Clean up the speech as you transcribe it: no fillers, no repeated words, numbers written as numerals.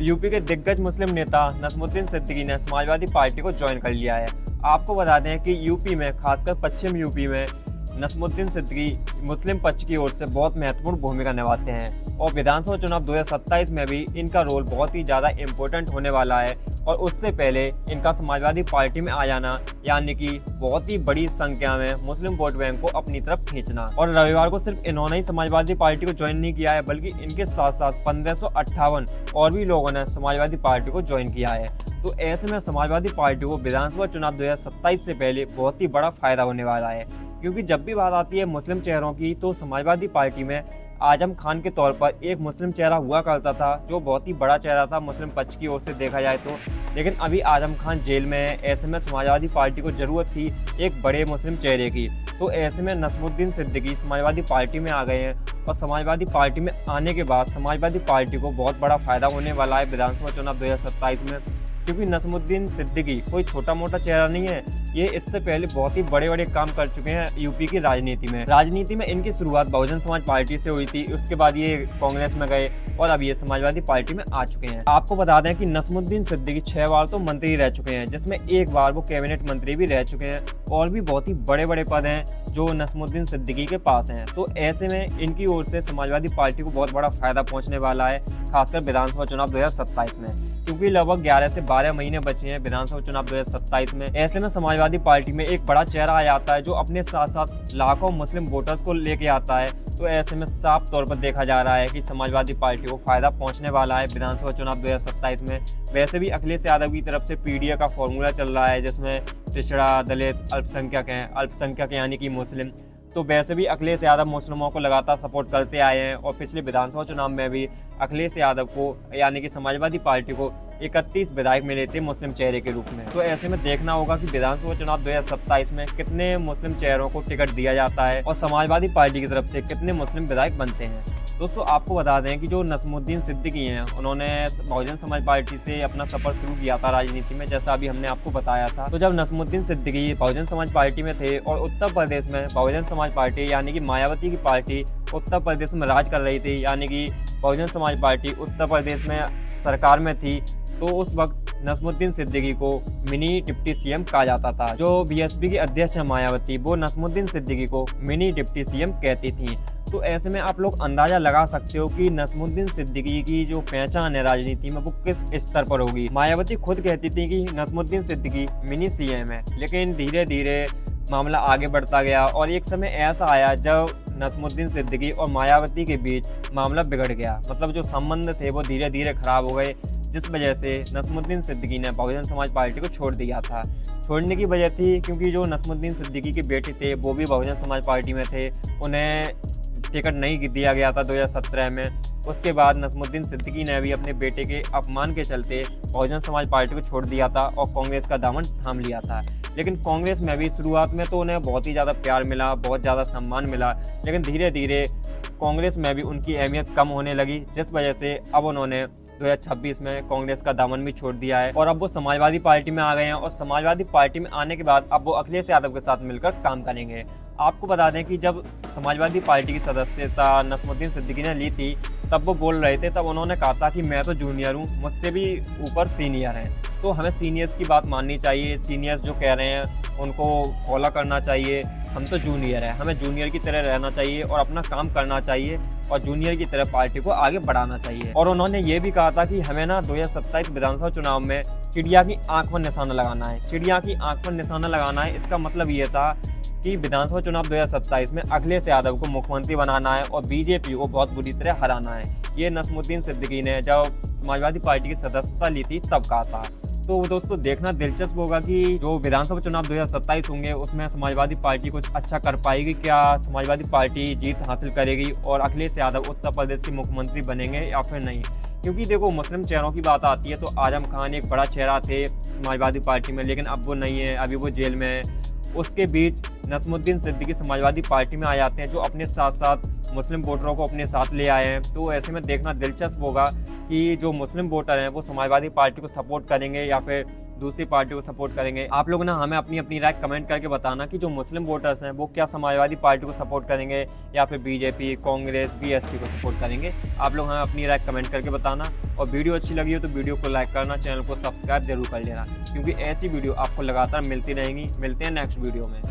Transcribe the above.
UP के दिग्गज मुस्लिम नेता नस्मुद्दीन सिद्दीकी ने समाजवादी पार्टी को ज्वाइन कर लिया है। आपको बता दें कि यूपी में, खासकर पश्चिम यूपी में, नस्मुद्दीन सिद्दीकी मुस्लिम पक्ष की ओर से बहुत महत्वपूर्ण भूमिका निभाते हैं और विधानसभा चुनाव 2027 में भी इनका रोल बहुत ही ज़्यादा इम्पोर्टेंट होने वाला है। और उससे पहले इनका समाजवादी पार्टी में आ जाना, यानी कि बहुत ही बड़ी संख्या में मुस्लिम वोट बैंक को अपनी तरफ खींचना। और रविवार को सिर्फ इन्होंने ही समाजवादी पार्टी को ज्वाइन नहीं किया है, बल्कि इनके साथ साथ 1558 और भी लोगों ने समाजवादी पार्टी को ज्वाइन किया है। तो ऐसे में समाजवादी पार्टी को विधानसभा चुनाव 2027 से पहले बहुत ही बड़ा फायदा होने वाला है, क्योंकि जब भी बात आती है मुस्लिम चेहरों की तो समाजवादी पार्टी में आजम खान के तौर पर एक मुस्लिम चेहरा हुआ करता था, जो बहुत ही बड़ा चेहरा था मुस्लिम पक्ष की ओर से देखा जाए तो। लेकिन अभी आजम खान जेल में है, ऐसे में समाजवादी पार्टी को ज़रूरत थी एक बड़े मुस्लिम चेहरे की। तो ऐसे में नस्मुद्दीन सिद्दीकी समाजवादी पार्टी में आ गए हैं और समाजवादी पार्टी में आने के बाद समाजवादी पार्टी को बहुत बड़ा फायदा होने वाला है विधानसभा चुनाव 2027 में, क्योंकि नस्मुद्दीन सिद्दीकी कोई छोटा मोटा चेहरा नहीं है। ये इससे पहले बहुत ही बड़े बड़े काम कर चुके हैं यूपी की राजनीति में इनकी शुरुआत बहुजन समाज पार्टी से हुई थी, उसके बाद ये कांग्रेस में गए और अब ये समाजवादी पार्टी में आ चुके हैं। आपको बता दें कि नस्मुद्दीन सिद्दीकी 6 बार तो मंत्री रह चुके हैं, जिसमें एक बार वो कैबिनेट मंत्री भी रह चुके हैं और भी बहुत ही बड़े बड़े पद हैं जो नस्मुद्दीन सिद्दीकी के पास हैं। तो ऐसे में इनकी ओर से समाजवादी पार्टी को बहुत बड़ा फायदा पहुंचने वाला है, खासकर विधानसभा चुनाव 2027 में, क्योंकि लगभग 11 से 12 महीने बचे हैं विधानसभा चुनाव 2027 में। ऐसे में समाजवादी पार्टी में एक बड़ा चेहरा आ जाता है जो अपने साथ साथ लाखों मुस्लिम वोटर्स को लेके आता है। तो ऐसे में साफ तौर पर देखा जा रहा है कि समाजवादी पार्टी को फायदा पहुंचने वाला है विधानसभा चुनाव 2027 में। वैसे भी अखिलेश यादव की तरफ से पीडीए का फॉर्मूला चल रहा है, जिसमें पिछड़ा, दलित, अल्पसंख्यक यानी कि मुस्लिम। तो वैसे भी अखिलेश यादव मुस्लिमों को लगातार सपोर्ट करते आए हैं और पिछले विधानसभा चुनाव में भी अखिलेश यादव को, यानी कि समाजवादी पार्टी को 31 विधायक मिले थे मुस्लिम चेहरे के रूप में। तो ऐसे में देखना होगा कि विधानसभा चुनाव 2027 में कितने मुस्लिम चेहरों को टिकट दिया जाता है और समाजवादी पार्टी की तरफ से कितने मुस्लिम विधायक बनते हैं। दोस्तों, आपको बता दें कि जो नस्मुद्दीन सिद्दीकी हैं, उन्होंने बहुजन समाज पार्टी से अपना सफर शुरू किया था राजनीति में, जैसा अभी हमने आपको बताया था। तो जब नस्मुद्दीन सिद्दीकी बहुजन समाज पार्टी में थे और उत्तर प्रदेश में बहुजन समाज पार्टी यानी कि मायावती की पार्टी उत्तर प्रदेश में राज कर रही थी, यानी कि बहुजन समाज पार्टी उत्तर प्रदेश में सरकार में थी, तो उस वक्त नस्मुद्दीन सिद्दीकी को मिनी डिप्टी सीएम कहा जाता था। जो बीएसपी की अध्यक्ष है मायावती, वो नस्मुद्दीन सिद्दीकी को मिनी डिप्टी सीएम कहती थी। तो ऐसे में आप लोग अंदाजा लगा सकते हो कि नस्मुद्दीन सिद्दीकी की जो पहचान है राजनीति में वो किस स्तर पर होगी। मायावती खुद कहती थी कि नस्मुद्दीन सिद्दीकी मिनी सीएम है, लेकिन धीरे धीरे मामला आगे बढ़ता गया और एक समय ऐसा आया जब नस्मुद्दीन सिद्दीकी और मायावती के बीच मामला बिगड़ गया। मतलब जो संबंध थे वो धीरे धीरे खराब हो गए, जिस वजह से नस्मुद्दीन सिद्दीकी ने बहुजन समाज पार्टी को छोड़ दिया था। छोड़ने की वजह थी क्योंकि जो नस्मुद्दीन सिद्दीकी के बेटे थे वो भी बहुजन समाज पार्टी में थे, उन्हें टिकट नहीं दिया गया था 2017 में। उसके बाद नस्मुद्दीन सिद्दीकी ने भी अपने बेटे के अपमान के चलते बहुजन समाज पार्टी को छोड़ दिया था और कांग्रेस का दामन थाम लिया था। लेकिन कांग्रेस में भी शुरुआत में तो उन्हें बहुत ही ज़्यादा प्यार मिला, बहुत ज़्यादा सम्मान मिला, लेकिन धीरे धीरे कांग्रेस में भी उनकी अहमियत कम होने लगी, जिस वजह से अब उन्होंने 2026 में कांग्रेस का दामन भी छोड़ दिया है और अब वो समाजवादी पार्टी में आ गए हैं। और समाजवादी पार्टी में आने के बाद अब वो अखिलेश यादव के साथ मिलकर काम करेंगे। आपको बता दें कि जब समाजवादी पार्टी की सदस्यता नस्मुद्दीन सिद्दीकी ने ली थी, तब वो बोल रहे थे, तब उन्होंने कहा था कि मैं तो जूनियर हूँ, मुझसे भी ऊपर सीनियर हैं, तो हमें सीनियर्स की बात माननी चाहिए, सीनियर्स जो कह रहे हैं उनको फॉलो करना चाहिए। हम तो जूनियर हैं, हमें जूनियर की तरह रहना चाहिए और अपना काम करना चाहिए और जूनियर की तरह पार्टी को आगे बढ़ाना चाहिए। और उन्होंने ये भी कहा था कि हमें ना 2027 विधानसभा चुनाव में चिड़िया की आंख पर निशाना लगाना है। चिड़िया की आंख पर निशाना लगाना है, इसका मतलब ये था कि विधानसभा चुनाव 2027 में अखिलेश यादव को मुख्यमंत्री बनाना है और बीजेपी को बहुत बुरी तरह हराना है। ये नस्मुद्दीन सिद्दीकी ने जब समाजवादी पार्टी की सदस्यता ली थी तब कहा था। तो दोस्तों, देखना दिलचस्प होगा कि जो विधानसभा चुनाव 2027 होंगे उसमें समाजवादी पार्टी कुछ अच्छा कर पाएगी, क्या समाजवादी पार्टी जीत हासिल करेगी और अखिलेश यादव उत्तर प्रदेश के मुख्यमंत्री बनेंगे या फिर नहीं। क्योंकि देखो, मुस्लिम चेहरों की बात आती है तो आजम खान एक बड़ा चेहरा थे समाजवादी पार्टी में, लेकिन अब वो नहीं है, अभी वो जेल में है। उसके बीच नस्मुद्दीन सिद्दीकी समाजवादी पार्टी में आ जाते हैं, जो अपने साथ साथ मुस्लिम वोटरों को अपने साथ ले आए हैं। तो ऐसे में देखना दिलचस्प होगा कि जो मुस्लिम वोटर हैं वो समाजवादी पार्टी को सपोर्ट करेंगे या फिर दूसरी पार्टी को सपोर्ट करेंगे। आप लोग ना हमें अपनी अपनी राय कमेंट करके बताना कि जो मुस्लिम वोटर्स हैं वो क्या समाजवादी पार्टी को सपोर्ट करेंगे या फिर बीजेपी, कांग्रेस, बीएसपी को सपोर्ट करेंगे। आप लोग हमें अपनी राय कमेंट करके बताना, और वीडियो अच्छी लगी हो तो वीडियो को लाइक करना, चैनल को सब्सक्राइब जरूर कर लेना, क्योंकि ऐसी वीडियो आपको लगातार मिलती रहेंगी। मिलते हैं नेक्स्ट वीडियो में।